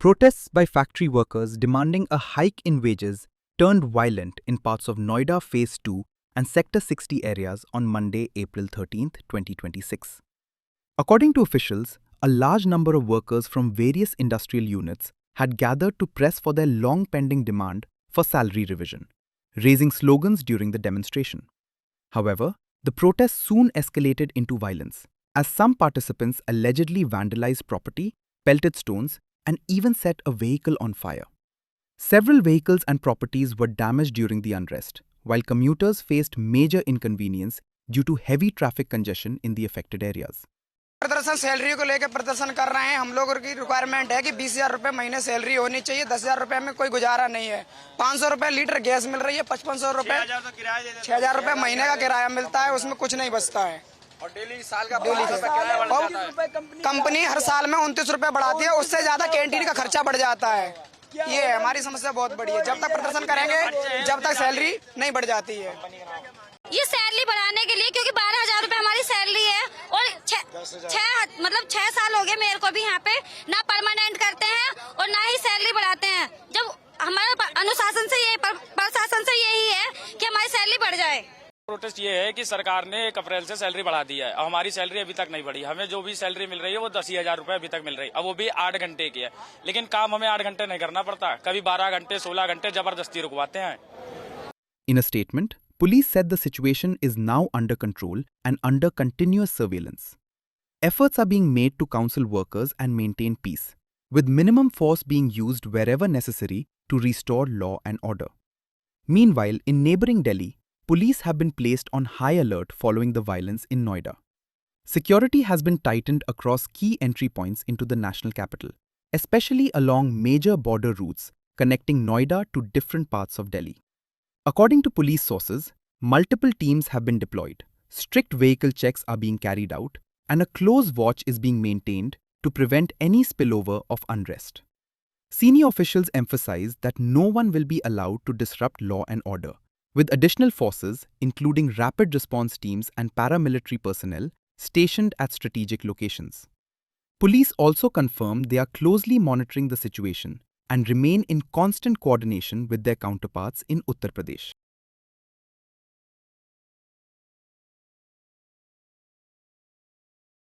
Protests by factory workers demanding a hike in wages turned violent in parts of Noida Phase 2 and Sector 60 areas on Monday, April 13, 2026. According to officials, a large number of workers from various industrial units had gathered to press for their long-pending demand for salary revision, raising slogans during the demonstration. However, the protests soon escalated into violence, as some participants allegedly vandalized property, pelted stones, and even set a vehicle on fire. Several vehicles and properties were damaged during the unrest, while commuters faced major inconvenience due to heavy traffic congestion in the affected areas. प्रदर्शन salary को लेकर प्रदर्शन कर रहे हैं। हम लोगों की रिक्वायरमेंट है कि 20,000 रुपये महीने सैलरी होनी चाहिए। 10,000 रुपये में कोई गुजारा नहीं है। 500 रुपये लीटर गैस मिल रही है, 5500 रुपये 6,000 रुपये महीने का किराया मिलता है, उसमें कुछ नहीं बचता है। और डेली साल का कंपनी हर साल में 29 रुपये बढ़ाती है, उससे ज्यादा कैंटीन का खर्चा बढ़ जाता है। ये है हमारी समस्या बहुत बड़ी है। जब तक प्रदर्शन करेंगे जब तक सैलरी नहीं बढ़ जाती है। ये सैलरी बढ़ाने के लिए, क्योंकि 12,000 रुपए हमारी सैलरी है और 6 साल हो गए मेरे को भी यहाँ पे ना परमानेंट करते हैं और ना ही सैलरी बढ़ाते हैं। जब हमारे अनुशासन से ये प्रशासन से यही है कि हमारी सैलरी बढ़ जाए। प्रोटेस्ट ये है कि सरकार ने 1 अप्रैल से सैलरी बढ़ा दी है और हमारी सैलरी अभी तक नहीं बढ़ी। हमें जो भी सैलरी मिल रही है वो 10,000 रुपए अभी तक मिल रही है, अब वो भी 8 घंटे की है। लेकिन काम हमें 8 घंटे नहीं करना पड़ता, कभी 12 घंटे 16 घंटे जबरदस्ती रुकवाते हैं। In a statement, police said the situation is now under control and under continuous surveillance. Efforts are being made to counsel workers and maintain peace, with minimum force being used wherever necessary to restore law and order. Meanwhile, in neighboring Delhi, police have been placed on high alert following the violence in Noida. Security has been tightened across key entry points into the national capital, especially along major border routes connecting Noida to different parts of Delhi. According to police sources, multiple teams have been deployed, strict vehicle checks are being carried out, and a close watch is being maintained to prevent any spillover of unrest. Senior officials emphasize that no one will be allowed to disrupt law and order, with additional forces, including rapid response teams and paramilitary personnel, stationed at strategic locations. Police also confirm they are closely monitoring the situation and remain in constant coordination with their counterparts in Uttar Pradesh.